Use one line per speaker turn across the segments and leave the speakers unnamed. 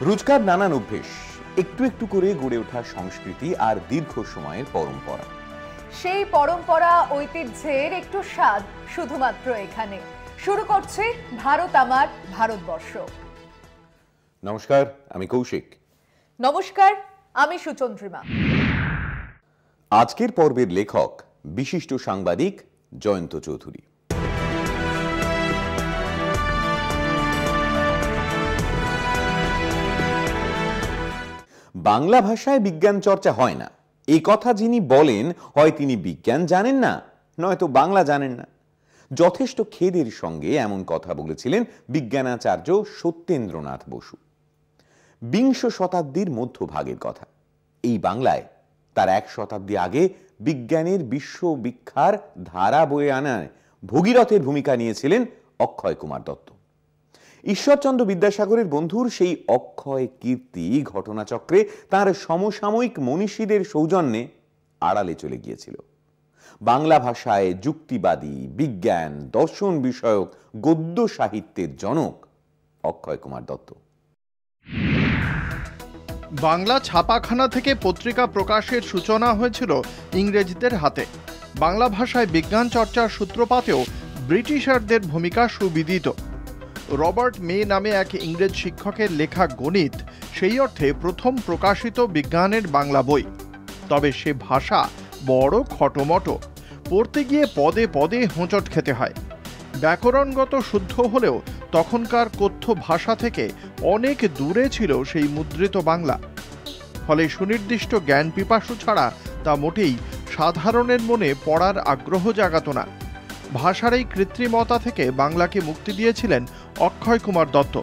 রোজকার নানান অভ্যেস, একটু একটু করে গড়ে ওঠা সংস্কৃতি আর দীর্ঘ সময়ের পরম্পরা।
সেই পরম্পরা ঐতিহ্যের একটু স্বাদ শুধুমাত্র এখানে। শুরু করছে ভারত আমার ভারতবর্ষ।
নমস্কার, আমি কৌশিক।
নমস্কার, আমি সুচন্দ্রিমা।
আজকের পর্বের লেখক বিশিষ্ট সাংবাদিক জয়ন্ত চৌধুরী। বাংলা ভাষায় বিজ্ঞান চর্চা হয় না, এই কথা যিনি বলেন হয় তিনি বিজ্ঞান জানেন না, নয়তো বাংলা জানেন না। যথেষ্ট খেদের সঙ্গে এমন কথা বলেছিলেন বিজ্ঞানাচার্য সত্যেন্দ্রনাথ বসু। বিংশ শতাব্দীর মধ্যভাগের কথা। এই বাংলায় তার 1 শতাব্দী আগে বিজ্ঞানের বিশ্ববিখ্যার ধারা বয়ে আনায় ভগীরথের ভূমিকা নিয়েছিলেন অক্ষয় কুমার দত্ত। ঈশ্বরচন্দ্র বিদ্যাসাগরের বন্ধুর সেই অক্ষয় কীর্তি ঘটনাচক্রে তার সমসাময়িক মনীষীদের সৌজন্যে আড়ালে চলে গিয়েছিল। বাংলা ভাষায় যুক্তিবাদী বিজ্ঞান দর্শন বিষয়ক গদ্য সাহিত্যের জনক অক্ষয় কুমার দত্ত।
বাংলা ছাপাখানা থেকে পত্রিকা প্রকাশের সূচনা হয়েছিল ইংরেজদের হাতে। বাংলা ভাষায় বিজ্ঞান চর্চার সূত্রপাতেও ব্রিটিশারদের ভূমিকা সুবিদিত। রবার্ট মে নামে এক ইংরেজ শিক্ষকের লেখা গণিত সেই অর্থে প্রথম প্রকাশিত বিজ্ঞানের বাংলা বই। তবে সে ভাষা বড় খটোমটো, পড়তে গিয়ে পদে পদে হোঁচট খেতে হয়। ব্যাকরণগত শুদ্ধ হলেও তখনকার কথ্য ভাষা থেকে অনেক দূরে ছিল সেই মুদ্রিত বাংলা। ফলে সুনির্দিষ্ট জ্ঞান পিপাসু ছাড়া তা মোটেই সাধারণের মনে পড়ার আগ্রহ জাগাত না। ভাষার এই কৃত্রিমতা থেকে বাংলাকে মুক্তি দিয়েছিলেন অক্ষয় কুমার দত্ত।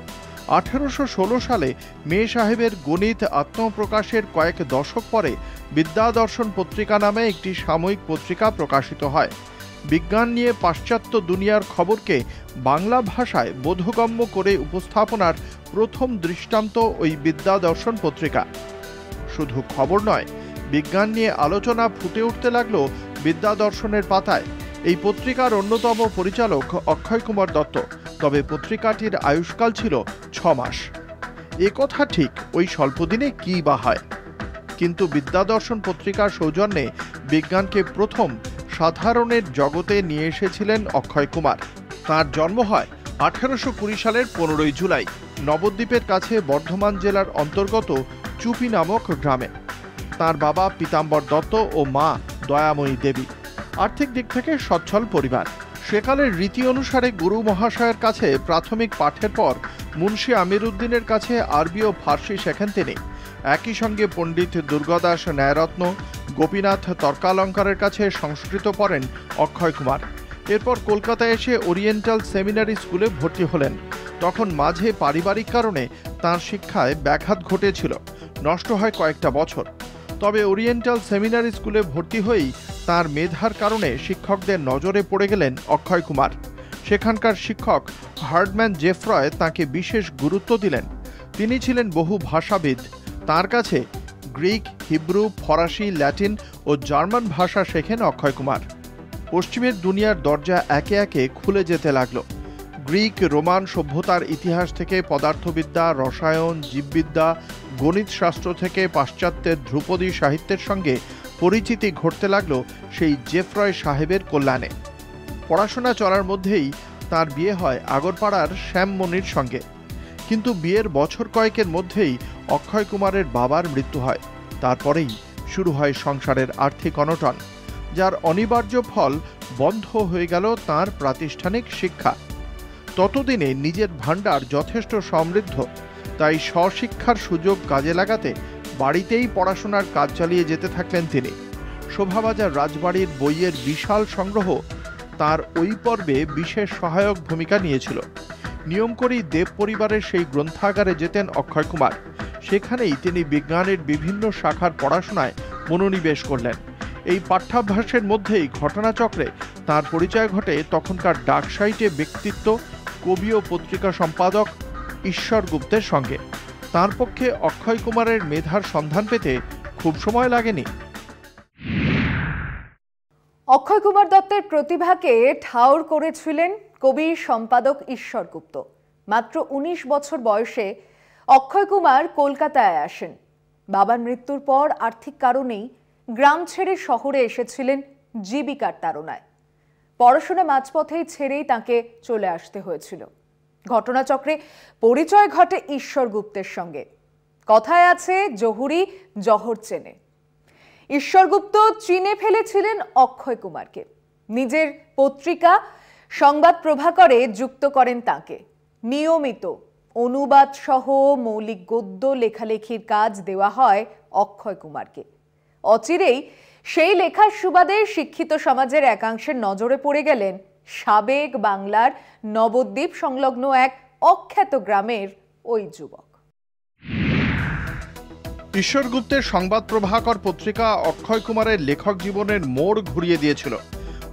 1816 সালে মে সাহেবের গণিত আত্মপ্রকাশের কয়েক দশক পরে বিদ্যাদর্শন পত্রিকা নামে একটি সাময়িক পত্রিকা প্রকাশিত হয়। বিজ্ঞান নিয়ে পাশ্চাত্য দুনিয়ার খবরকে বাংলা ভাষায় বোধগম্য করে উপস্থাপনার প্রথম দৃষ্টান্ত ওই বিদ্যাদর্শন পত্রিকা। শুধু খবর নয়, বিজ্ঞান নিয়ে আলোচনা ফুটে উঠতে লাগলো বিদ্যাদর্শনের পাতায়। এই পত্রিকার অন্যতম পরিচালক অক্ষয় কুমার দত্ত। তবে পত্রিকাটির আয়ুষ্কাল ছিল 6 মাস। একথা ঠিক, ওই স্বল্প দিনে কি বা হয়। কিন্তু বিদ্যাদর্শন পত্রিকার সৌজন্যে বিজ্ঞানকে প্রথম সাধারণের জগতে নিয়ে এসেছিলেন অক্ষয় কুমার। তার জন্ম হয় 1820 সালের 15ই জুলাই নবদ্বীপের কাছে বর্ধমান জেলার অন্তর্গত চুপি নামক গ্রামে। তার বাবা পীতাম্বর দত্ত ও মা দয়াময়ী দেবী। আর্থিক দিক থেকে সচ্ছল পরিবার। সেকালের রীতি অনুসারে গুরু মহাশয়ের কাছে প্রাথমিক পাঠের পর মুন্সি আমির উদ্দিনের কাছে আরবি ও ফার্সি শেখেন তিনি। একই সঙ্গে পণ্ডিত দুর্গাদাস ন্যায়রত্ন, গোপীনাথ তর্কালঙ্কারের কাছে সংস্কৃত পড়েন অক্ষয় কুমার। এরপর কলকাতায় এসে ওরিয়েন্টাল সেমিনারি স্কুলে ভর্তি হলেন। তখন মাঝে পারিবারিক কারণে তাঁর শিক্ষায় ব্যাঘাত ঘটেছিল, নষ্ট হয় কয়েকটা বছর। তবে ওরিয়েন্টাল সেমিনারি স্কুলে ভর্তি হয়েই তাঁর মেধার কারণে শিক্ষকদের নজরে পড়ে গেলেন অক্ষয় কুমার। সেখানকার শিক্ষক হার্ডম্যান জেফ্রয় তাঁকে বিশেষ গুরুত্ব দিলেন। তিনি ছিলেন বহু ভাষাবিদ। তাঁর কাছে গ্রিক, হিব্রু, ফরাসি, ল্যাটিন ও জার্মান ভাষা শেখেন অক্ষয় কুমার। পশ্চিমের দুনিয়ার দরজা একে একে খুলে যেতে লাগলো। গ্রিক রোমান সভ্যতার ইতিহাস থেকে পদার্থবিদ্যা, রসায়ন, জীববিদ্যা, গণিত শাস্ত্র থেকে পাশ্চাত্যের ধ্রুপদী সাহিত্যের সঙ্গে পরিচিতি ঘটতে লাগলো সেই জেফ্রয় সাহেবের কল্যাণে। পড়াশোনা চলার মধ্যেই তার বিয়ে হয় আগরপাড়ার শ্যাম মনির সঙ্গে। কিন্তু বিয়ের বছর কয়েকের মধ্যেই অক্ষয় কুমারের বাবার মৃত্যু হয়। তারপরেই শুরু হয় সংসারের আর্থিক অনটন, যার অনিবার্য ফল বন্ধ হয়ে গেল তাঁর প্রাতিষ্ঠানিক শিক্ষা। ততদিনে নিজের ভাণ্ডার যথেষ্ট সমৃদ্ধ, তাই স্বশিক্ষার সুযোগ কাজে লাগাতে বাড়িতেই পড়াশোনার কাজ চালিয়ে যেতে থাকলেন তিনি। শোভাবাজার রাজবাড়ির বইয়ের বিশাল সংগ্রহ তার ওই পর্বে বিশেষ সহায়ক ভূমিকা নিয়েছিল। নিয়ম করেই দেব পরিবারের সেই গ্রন্থাগারে যেতেন অক্ষয় কুমার। সেখানেই তিনি বিজ্ঞানের বিভিন্ন শাখার পড়াশোনায় মনোনিবেশ করলেন। এই পাঠ্যাভ্যাসের মধ্যেই ঘটনাচক্রে তার পরিচয় ঘটে তখনকার ডাকসাইটে ব্যক্তিত্ব, কবি ও পত্রিকা সম্পাদক ঈশ্বর গুপ্তের সঙ্গে। তার পক্ষে অক্ষয় কুমারের মেধার সন্ধান পেতে খুব সময় লাগেনি।
অক্ষয় কুমার দত্তের প্রতিভাকে ঠাউর করেছিলেন কবি সম্পাদক ঈশ্বর গুপ্ত। মাত্র 19 বছর বয়সে অক্ষয় কুমার কলকাতায় আসেন। বাবার মৃত্যুর পর আর্থিক কারণেই গ্রাম ছেড়ে শহরে এসেছিলেন জীবিকার তাড়নায়। পড়াশোনা মাঝপথেই ছেড়েই তাকে চলে আসতে হয়েছিল। ঘটনাচক্রে পরিচয় ঘটে ঈশ্বর গুপ্তের সঙ্গে। কথায় আছে, জহুরি জহর চেনে। ঈশ্বর গুপ্ত চিনে ফেলেছিলেন অক্ষয় কুমারকে। নিজের পত্রিকা সংবাদ প্রভাকরে যুক্ত করেন তাকে। নিয়মিত অনুবাদ সহ মৌলিক গদ্য লেখালেখির কাজ দেওয়া হয় অক্ষয় কুমারকে। অচিরেই সেই লেখার সুবাদে শিক্ষিত সমাজের একাংশের নজরে পড়ে গেলেন সাবেক বাংলার নবদ্বীপ সংলগ্ন এক অখ্যাত গ্রামের ওই যুবক।
ঈশ্বর গুপ্তের সংবাদ প্রভাকর পত্রিকা অক্ষয় কুমারের লেখক জীবনের মোড় ঘুরিয়ে দিয়েছিল।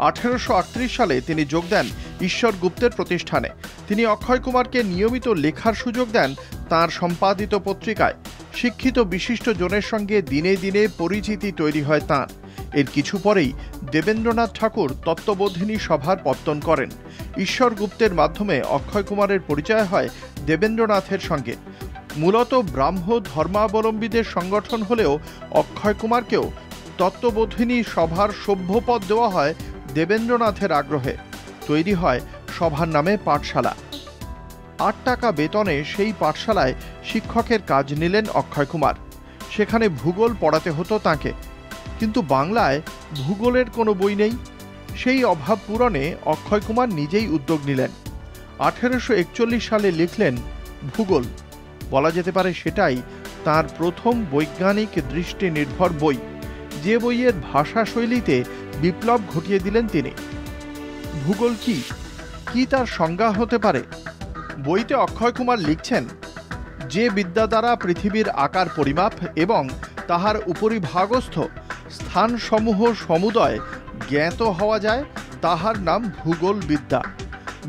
1838 সালে তিনি যোগ দেন ঈশ্বর গুপ্তের প্রতিষ্ঠানে। তিনি অক্ষয় কুমারকে নিয়মিত লেখার সুযোগ দেন তাঁর সম্পাদিত পত্রিকায়। শিক্ষিত বিশিষ্ট জনের সঙ্গে দিনে দিনে পরিচিতি তৈরি হয় তাঁর। এর কিছু পরেই দেবেন্দ্রনাথ ঠাকুর তত্ত্ববোধিনী সভার পত্তন করেন। ঈশ্বর গুপ্তের মাধ্যমে অক্ষয় কুমারের পরিচয় হয় দেবেন্দ্রনাথের সঙ্গে। মূলত ব্রাহ্ম ধর্মাবলম্বীদের সংগঠন হলেও অক্ষয় কুমারকেও তত্ত্ববোধিনী সভার সভ্যপদ দেওয়া হয় দেবেন্দ্রনাথের আগ্রহে। তৈরি হয় সভার নামে পাঠশালা। 8 টাকা বেতনে সেই পাঠশালায় শিক্ষকের কাজ নিলেন অক্ষয় কুমার। সেখানে ভূগোল পড়াতে হতো তাঁকে, কিন্তু বাংলায় ভূগোলের কোনো বই নেই। সেই অভাব পূরণে অক্ষয় কুমার নিজেই উদ্যোগ নিলেন। 1841 সালে লিখলেন ভূগোল। বলা যেতে পারে সেটাই তার প্রথম বৈজ্ঞানিক দৃষ্টি নির্ভর বই, যে বইয়ের ভাষা শৈলীতে বিপ্লব ঘটিয়ে দিলেন তিনি। ভূগোল কি তার সংজ্ঞা হতে পারে? বইতে অক্ষয় কুমার লিখছেন, যে বিদ্যা দ্বারা পৃথিবীর আকার পরিমাপ এবং তাহার উপরিভাগস্থ স্থানসমূহ সমুদয় জ্ঞাত হওয়া যায়, তাহার নাম ভূগোল বিদ্যা।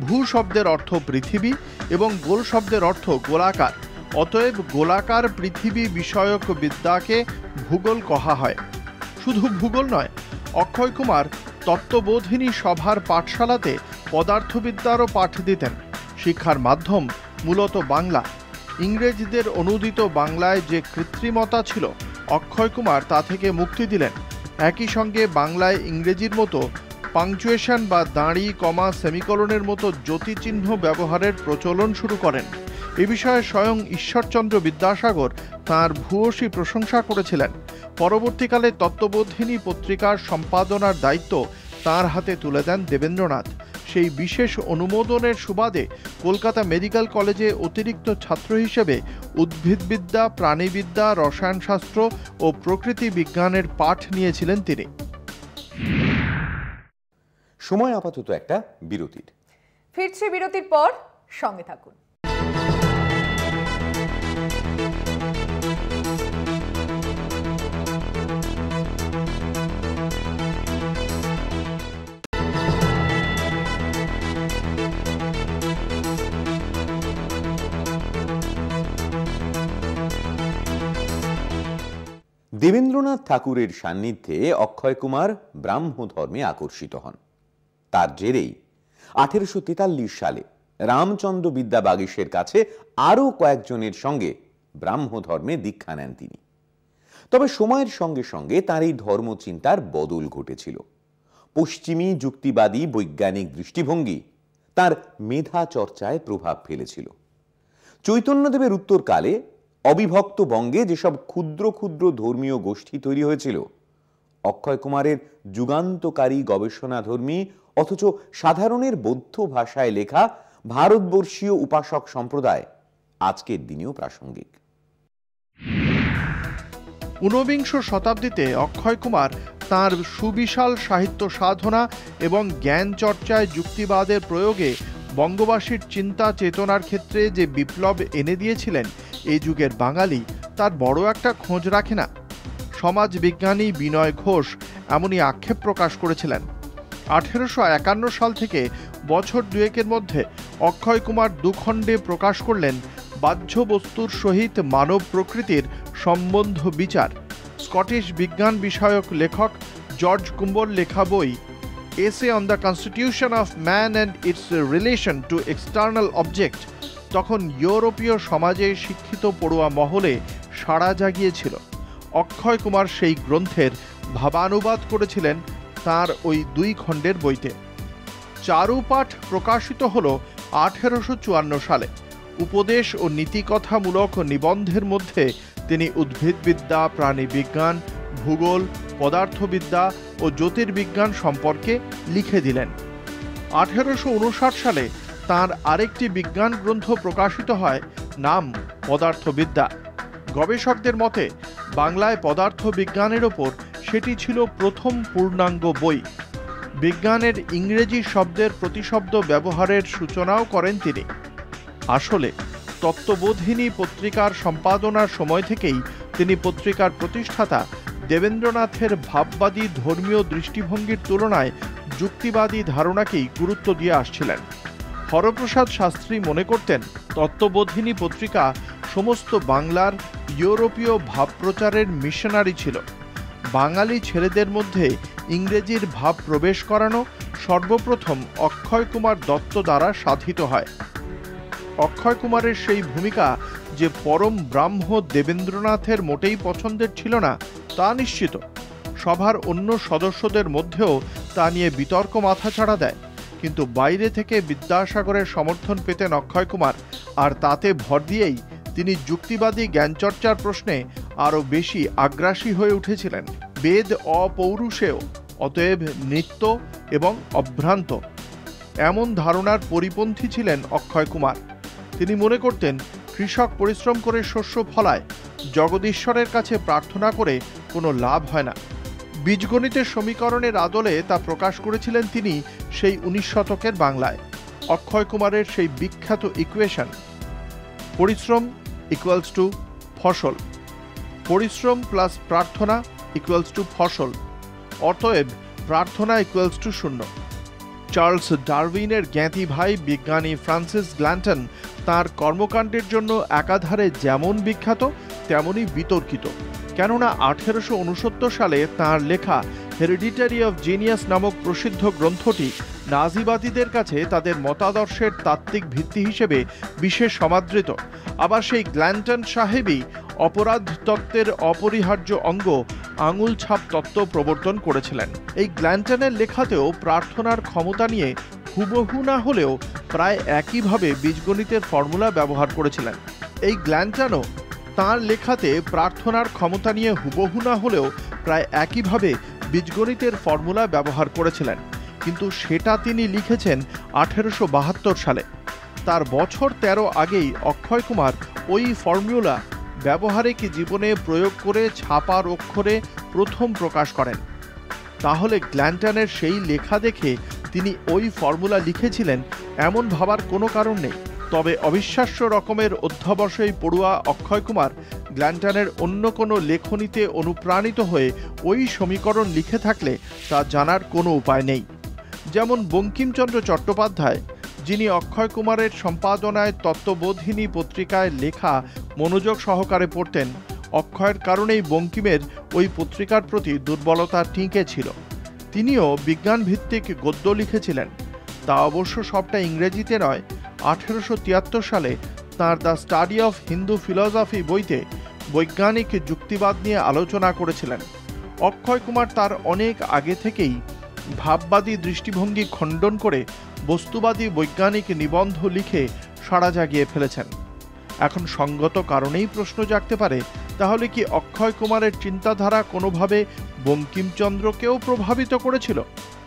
ভূ শব্দের অর্থ পৃথিবী এবং গোল শব্দের অর্থ গোলাকার। অতএব গোলাকার পৃথিবী বিষয়ক বিদ্যাকে ভূগোল কহা হয়। শুধু ভূগোল নয়, অক্ষয় কুমার তত্ত্ববোধিনী সভার পাঠশালাতে পদার্থবিদ্যারও পাঠ দিতেন। শিক্ষার মাধ্যম মূলত বাংলা। ইংরেজদের অনুদিত বাংলায় যে কৃত্রিমতা ছিল, অক্ষয় কুমার তা থেকে মুক্তি দিলেন। একই সঙ্গে বাংলায় ইংরেজির মতো পাংচুয়েশন বা দাঁড়ি, কমা, সেমিকোলনের মতো জ্যোতিচিহ্ন ব্যবহারের প্রচলন শুরু করেন। এ বিষয়ে স্বয়ং ঈশ্বরচন্দ্র বিদ্যাসাগর তাঁর ভূয়সী প্রশংসা করেছিলেন। পরবর্তীকালে তত্ত্ববোধিনী পত্রিকার সম্পাদনার দায়িত্ব তাঁর হাতে তুলে দেন দেবেন্দ্রনাথ। সেই বিশেষ অনুমোদনের সুবাদে কলকাতা মেডিকেল কলেজে অতিরিক্ত ছাত্র হিসেবে উদ্ভিদবিদ্যা, প্রাণীবিদ্যা, রসায়নশাস্ত্র ও প্রকৃতি বিজ্ঞানের পাঠ নিয়েছিলেন তিনি।
সময় আপাতত একটা বিরতির।
ফিরছি বিরতির পর, সঙ্গে থাকুন।
দেবেন্দ্রনাথ ঠাকুরের সান্নিধ্যে অক্ষয় কুমার ব্রাহ্ম ধর্মে আকর্ষিত হন। তার জেরেই 1843 সালে রামচন্দ্র বিদ্যাবাগীশের কাছে আরও কয়েকজনের সঙ্গে ব্রাহ্ম ধর্মে দীক্ষা নেন তিনি। তবে সময়ের সঙ্গে সঙ্গে তার এই ধর্মচিন্তার বদল ঘটেছিল। পশ্চিমী যুক্তিবাদী বৈজ্ঞানিক দৃষ্টিভঙ্গি তার মেধা চর্চায় প্রভাব ফেলেছিল। চৈতন্যদেবের উত্তরকালে অবিভক্ত বঙ্গে যেসব ক্ষুদ্র ক্ষুদ্র ধর্মীয় গোষ্ঠী তৈরি হয়েছিল, অক্ষয় কুমারের যুগান্তকারী গবেষণাধর্মী অথচ সাধারণের বৌদ্ধ ভাষায় লেখা ভারতবর্ষীয় উপাসক সম্প্রদায় আজকের দিনেও প্রাসঙ্গিক।
19বিংশ শতাব্দীতে অক্ষয় কুমার তাঁর সুবিশাল সাহিত্য সাধনা এবং জ্ঞান চর্চায় যুক্তিবাদের প্রয়োগে বঙ্গবাসীর চিন্তা চেতনার ক্ষেত্রে যে বিপ্লব এনে দিয়েছিলেন, এই যুগের বাঙালি তার বড় একটা খোঁজ রাখে না। সমাজ বিজ্ঞানী বিনয় ঘোষ এমনই আক্ষেপ প্রকাশ করেছিলেন। 1851 সাল থেকে বছর দুয়েকের মধ্যে অক্ষয় কুমার দুখণ্ডে প্রকাশ করলেন বাহ্য বস্তুর সহিত মানব প্রকৃতির সম্বন্ধ বিচার। স্কটিশ বিজ্ঞান বিষয়ক লেখক জর্জ কুম্বর লেখা বই essay on the constitution of man and it's relation to external object তখন ইউরোপীয় সমাজে শিক্ষিত পড়ুয়া মহলে সাড়া জাগিয়েছিল। অক্ষয় কুমার সেই গ্রন্থের ভাবানুবাদ করেছিলেন তার ওই 2 খণ্ডের বইতে। চারুপাঠ প্রকাশিত হল 1854 সালে। উপদেশ ও নীতিকথামূলক নিবন্ধের মধ্যে তিনি উদ্ভিদবিদ্যা, প্রাণীবিজ্ঞান, ভূগোল, পদার্থবিদ্যা ও জ্যোতির্বিজ্ঞান সম্পর্কে লিখে দিলেন। 1859 সালে তাঁর আরেকটি বিজ্ঞান গ্রন্থ প্রকাশিত হয়, নাম পদার্থবিদ্যা। গবেষকদের মতে বাংলায় পদার্থবিজ্ঞানের ওপর সেটি ছিল প্রথম পূর্ণাঙ্গ বই। বিজ্ঞানের ইংরেজি শব্দের প্রতিশব্দ ব্যবহারের সূচনাও করেন তিনি। আসলে তত্ত্ববোধিনী পত্রিকার সম্পাদনার সময় থেকেই তিনি পত্রিকার প্রতিষ্ঠাতা দেবেন্দ্রনাথের ভাববাদী ধর্মীয় দৃষ্টিভঙ্গির তুলনায় যুক্তিবাদী ধারণাকেই গুরুত্ব দিয়ে আসছিলেন। হরপ্রসাদ শাস্ত্রী মনে করতেন তত্ত্ববোধিনী পত্রিকা সমস্ত বাংলার ইউরোপীয় ভাবপ্রচারের মিশনারি ছিল। বাঙালি ছেলেদের মধ্যে ইংরেজির ভাব প্রবেশ করানো সর্বপ্রথম অক্ষয় কুমার দত্ত দ্বারা সাধিত হয়। অক্ষয় কুমারের সেই ভূমিকা যে পরম ব্রাহ্ম দেবেন্দ্রনাথের মোটেই পছন্দের ছিল না তা নিশ্চিত। সভার অন্য সদস্যদের মধ্যেও তা নিয়ে বিতর্ক মাথাচাড়া দেয়। কিন্তু বাইরে থেকে বিদ্যাসাগরের সমর্থন পেতেন অক্ষয় কুমার, আর তাতে ভর দিয়েই তিনি যুক্তিবাদী জ্ঞানচর্চার প্রশ্নে আরও বেশি আগ্রাসী হয়ে উঠেছিলেন। বেদ অপৌরুষেয়, অতএব নিত্য এবং অভ্রান্ত, এমন ধারণার পরিপন্থী ছিলেন অক্ষয় কুমার। তিনি মনে করতেন কৃষক পরিশ্রম করে শস্য ফলায়, জগদীশ্বরের কাছে প্রার্থনা করে কোনো লাভ হয় না। বীজগণিতের সমীকরণের আদলে তা প্রকাশ করেছিলেন তিনি সেই 19 শতকের বাংলায়। অক্ষয় কুমারের সেই বিখ্যাত ইকুয়েশন, পরিশ্রম ইকুয়ালস টু ফসল, পরিশ্রম প্লাস প্রার্থনা ইকুয়ালস টু ফসল, অতএব প্রার্থনা ইকুয়ালস টু 0। চার্লস ডারউইনের জ্ঞাতি ভাই বিজ্ঞানী ফ্রান্সিস গ্ল্যান্টন তাঁর কর্মকাণ্ডের জন্য একাধারে যেমন বিখ্যাত তেমনই বিতর্কিত। কেননা 1869 সালে তাঁর লেখা হেরিডিটারি অফ জিনিয়াস নামক প্রসিদ্ধ গ্রন্থটি নাজিবাদীদের কাছে তাদের মতাদর্শের তাত্ত্বিক ভিত্তি হিসেবে বিশেষ সমাদৃত। আবার সেই গ্ল্যান্টন সাহেবই অপরাধ তত্ত্বের অপরিহার্য অঙ্গ আঙুল ছাপ তত্ত্ব প্রবর্তন করেছিলেন। এই গ্ল্যান্টনের লেখাতেও প্রার্থনার ক্ষমতা নিয়ে হুবহু না হলেও প্রায় একইভাবে বীজগণিতের ফর্মুলা ব্যবহার করেছিলেন। এই গ্ল্যান্টনও তাঁর লেখাতে প্রার্থনার ক্ষমতা নিয়ে হুবহু না হলেও প্রায় একইভাবে বীজগণিতের ফর্মুলা ব্যবহার করেছিলেন, কিন্তু সেটা তিনি লিখেছেন 1872 সালে। তার বছর 13 আগেই অক্ষয় কুমার ওই ফর্মুলা ব্যবহারিক জীবনে প্রয়োগ করে ছাপার অক্ষরে প্রথম প্রকাশ করেন। তাহলে গ্ল্যান্টনের সেই লেখা দেখে তিনি ওই ফর্মুলা লিখেছিলেন এমন ভাবার কোনো কারণ নেই। তবে অবিশ্বাস্য রকমের অধ্যবসায়ী পড়ুয়া অক্ষয় কুমার গ্ল্যান্টনের অন্য কোনো লেখনীতে অনুপ্রাণিত হয়ে ওই সমীকরণ লিখে থাকলে তা জানার কোনো উপায় নেই। যেমন বঙ্কিমচন্দ্র চট্টোপাধ্যায়, যিনি অক্ষয় কুমারের সম্পাদনায় তত্ত্ববোধিনী পত্রিকায় লেখা মনোযোগ সহকারে পড়তেন, অক্ষয়ের কারণেই বঙ্কিমের ওই পত্রিকার প্রতি দুর্বলতা টিকে ছিল। তিনিও বিজ্ঞান ভিত্তিক গদ্য লিখেছিলেন, তা অবশ্য সবটা ইংরেজিতে নয়। 1873 সালে তাঁর the study of Hindu philosophy বইতে বৈজ্ঞানিক যুক্তিবাদ নিয়ে আলোচনা করেছিলেন। অক্ষয় কুমার তার অনেক আগে থেকেই ভাববাদী দৃষ্টিভঙ্গি খণ্ডন করে বস্তুবাদী বৈজ্ঞানিক নিবন্ধ লিখে সাড়া জাগিয়ে ফেলেছেন। এখন সঙ্গত কারণেই প্রশ্ন জাগতে পারে, তাহলে কি অক্ষয় কুমারের চিন্তাধারা কোনোভাবে বঙ্কিমচন্দ্রকেও প্রভাবিত করেছিল?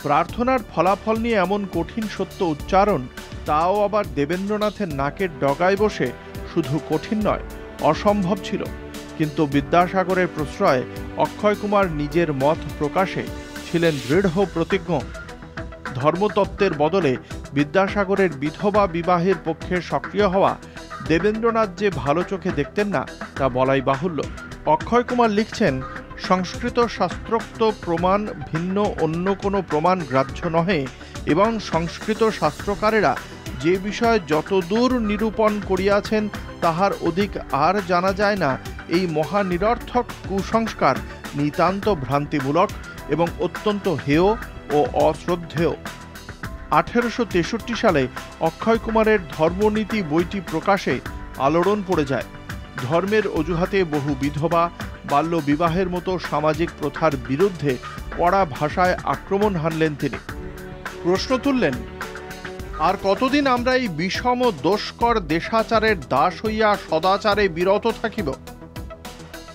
প্রার্থনার ফলাফল নিয়ে এমন কঠিন সত্য উচ্চারণ, তাও আবার দেবেন্দ্রনাথের নাকের ডগায় বসে, শুধু কঠিন নয়, অসম্ভব ছিল। কিন্তু বিদ্যাসাগরের প্রশ্রয়ে অক্ষয় কুমার নিজের মত প্রকাশে ছিলেন দৃঢ় প্রতিজ্ঞ। ধর্মতত্ত্বের বদলে বিদ্যাসাগরের বিধবা বিবাহের পক্ষে সক্রিয় হওয়া দেবেন্দ্রনাথ যে ভালো চোখে দেখতেন না তা বলাই বাহুল্য। অক্ষয় কুমার লিখছেন, সংস্কৃত শাস্ত্রোক্ত প্রমাণ ভিন্ন অন্য কোনো প্রমাণ গ্রাহ্য নহে, এবং সংস্কৃত শাস্ত্রকারেরা যে বিষয় যতদূর নিরূপণ করিয়াছেন তাহার অধিক আর জানা যায় না। এই মহানিরর্থক কুসংস্কার নিতান্ত ভ্রান্তিমূলক এবং অত্যন্ত হেয় ও অশ্রদ্ধেয়। 1863 সালে অক্ষয় কুমারের ধর্মনীতি বইটি প্রকাশে আলোড়ন পড়ে যায়। ধর্মের অজুহাতে বহু বিধবা, বাল্য বিবাহের মতো সামাজিক প্রথার বিরুদ্ধে কড়া ভাষায় আক্রমণ হানলেন তিনি। প্রশ্ন তুললেন, আর কতদিন আমরা এই বিষম দোষকর দেশাচারের দাস হইয়া সদাচারে বিরত থাকিব?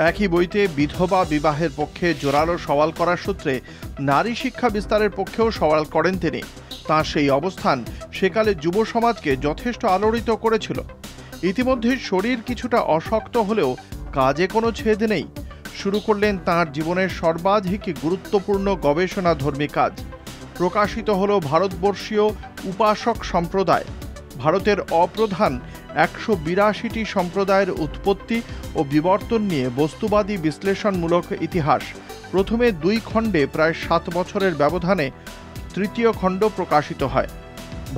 একই বইতে বিধবা বিবাহের পক্ষে জোরালো সওয়াল করার সূত্রে নারী শিক্ষা বিস্তারের পক্ষেও সওয়াল করেন তিনি। তাঁর সেই অবস্থান সেকালে যুব সমাজকে যথেষ্ট আলোড়িত করেছিল। ইতিমধ্যে শরীর কিছুটা অশক্ত হলেও কাজে কোনো ছেদ নেই। শুরু করলেন তাঁর জীবনের সর্বাধিক গুরুত্বপূর্ণ গবেষণাধর্মী কাজ। প্রকাশিত হল ভারতবর্ষীয় উপাসক সম্প্রদায়, ভারতের অপ্রধান 182টি সম্প্রদায়ের উৎপত্তি ও বিবর্তন নিয়ে বস্তুবাদী বিশ্লেষণমূলক ইতিহাস। প্রথমে 2 খণ্ডে প্রায় 7 বছরের ব্যবধানে তৃতীয় খণ্ড প্রকাশিত হয়।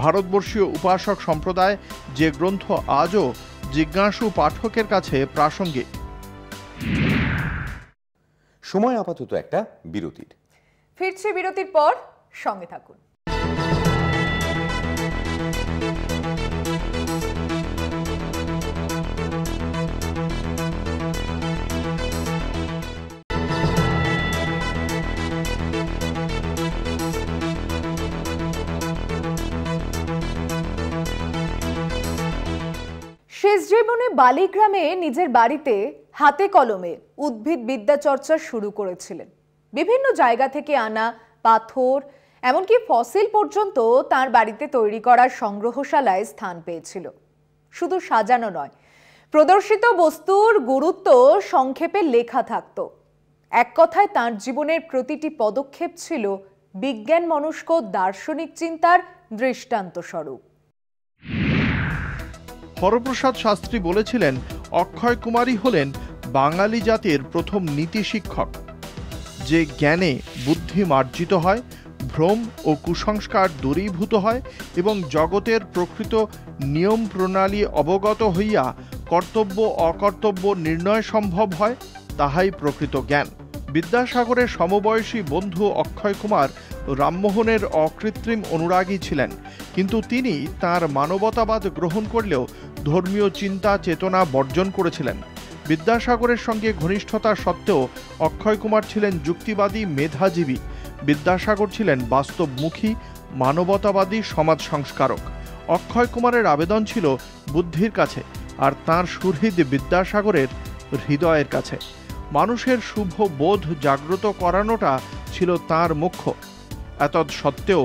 ভারতবর্ষীয় উপাসক সম্প্রদায় যে গ্রন্থ আজও জিজ্ঞাসু পাঠকের কাছে প্রাসঙ্গিক।
সময় আপাতত একটা বিরতির।
ফিরছি বিরতির পর, সঙ্গে থাকুন। শেষ জীবনে বালিগ্রামে নিজের বাড়িতে হাতে কলমে উদ্ভিদ বিদ্যা চর্চা শুরু করেছিলেন। বিভিন্ন জায়গা থেকে আনা পাথর, এমনকি ফসিল পর্যন্ত তার বাড়িতে তৈরি করা সংগ্রহশালায় স্থান পেয়েছিল। শুধু সাজানো নয়, প্রদর্শিত বস্তুর গুরুত্ব সংক্ষেপে লেখা থাকত। এক কথায় তাঁর জীবনের প্রতিটি পদক্ষেপ ছিল বিজ্ঞান মনস্ক দার্শনিক চিন্তার দৃষ্টান্ত স্বরূপ।
হরপ্রসাদ শাস্ত্রী বলেছিলেন, অক্ষয় কুমারই হলেন বাঙালি জাতির প্রথম নীতি শিক্ষক, যে জ্ঞানে বুদ্ধি মার্জিত হয়, ভ্রম ও কুসংস্কার দূরীভূত হয় এবং জগতের প্রকৃত নিয়ম প্রণালী অবগত হইয়া কর্তব্য অকর্তব্য নির্ণয় সম্ভব হয়, তাহাই প্রকৃত জ্ঞান। বিদ্যাসাগরের সমবয়সী বন্ধু অক্ষয় কুমার রামমোহনের অকৃত্রিম অনুরাগী ছিলেন, কিন্তু তিনি তাঁর মানবতাবাদ গ্রহণ করলেও ধর্মীয় চিন্তা চেতনা বর্জন করেছিলেন। বিদ্যাসাগরের সঙ্গে ঘনিষ্ঠতা সত্ত্বেও অক্ষয় কুমার ছিলেন যুক্তিবাদী মেধাজীবী। বিদ্যাসাগর ছিলেন বাস্তবমুখী মানবতাবাদী সমাজ সংস্কারক। অক্ষয় কুমারের আবেদন ছিল বুদ্ধির কাছে, আর তাঁর সুহৃদ বিদ্যাসাগরের হৃদয়ের কাছে। মানুষের শুভ বোধ জাগ্রত করানোটা ছিল তাঁর মুখ্য। এতদ সত্ত্বেও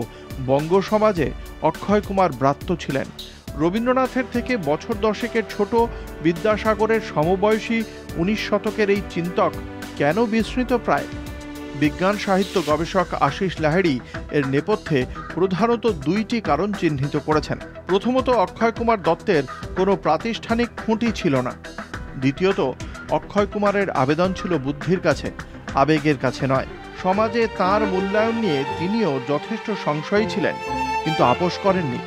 বঙ্গ সমাজে অক্ষয় কুমার ব্রাত্য ছিলেন। রবীন্দ্রনাথের থেকে বছর দশেকের ছোট বিদ্যাসাগরের সমবয়সী 19 শতকের এই চিন্তক কেন বিস্মৃত প্রায়? বিজ্ঞান সাহিত্য গবেষক আশিস লাহিড়ী এর নেপথ্যে প্রধানত 2টি কারণ চিহ্নিত করেছেন। প্রথমত, অক্ষয় কুমার দত্তের কোনো প্রাতিষ্ঠানিক খুঁটি ছিল না। দ্বিতীয়ত, অক্ষয় কুমারের আবেদন ছিল বুদ্ধির কাছে, আবেগের কাছে নয়। সমাজে তাঁর মূল্যায়ন নিয়ে তিনিও যথেষ্ট সংশয়ী ছিলেন, কিন্তু আপোষ করেননি।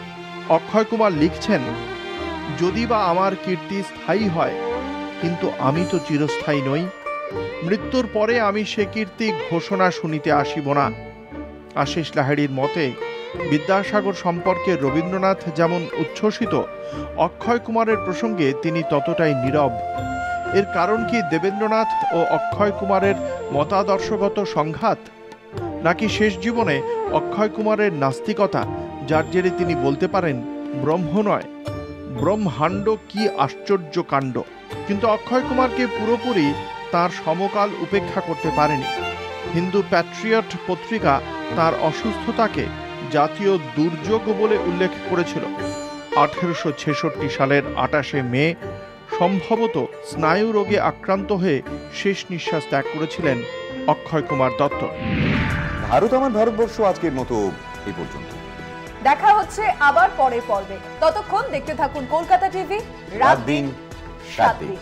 অক্ষয় কুমার লিখছেন, যদি বা আমার কীর্তি স্থায়ী হয়, কিন্তু আমি তো চিরস্থায়ী নই। মৃত্যুর পরে আমি সে কীর্তি ঘোষণা শুনিতে আসিব না। আশিস লাহিড়ীর মতে, বিদ্যাসাগর সম্পর্কে রবীন্দ্রনাথ যেমন উচ্ছ্বসিত, অক্ষয় কুমারের প্রসঙ্গে তিনি ততটাই নীরব। এর কারণ কি দেবেন্দ্রনাথ ও অক্ষয় কুমারের মতাদর্শগত সংঘাত, নাকি শেষ জীবনে অক্ষয় কুমারের নাস্তিকতা, যার জেরে তিনি বলতে পারেন ব্রহ্ম নয়, ব্রহ্মাণ্ড কি আশ্চর্য কাণ্ড? কিন্তু অক্ষয় কুমারকে পুরোপুরি তার সমকাল উপেক্ষা করতে পারেনি। হিন্দু প্যাট্রিয়ট পত্রিকা তার অসুস্থতাকে জাতীয় দুর্যোগ বলে উল্লেখ করেছিল। 1866 সালের 28শে মে সম্ভবত স্নায়ু রোগে আক্রান্ত হয়ে শেষ নিঃশ্বাস ত্যাগ করেছিলেন অক্ষয় কুমার দত্ত।
ভারত আমার ভারতবর্ষ আজকের মতো এই পর্যন্ত।
দেখা হচ্ছে আবার পরের পর্বে। ততক্ষণ দেখতে থাকুন কলকাতা টিভি, রাত দিন 7 দিন।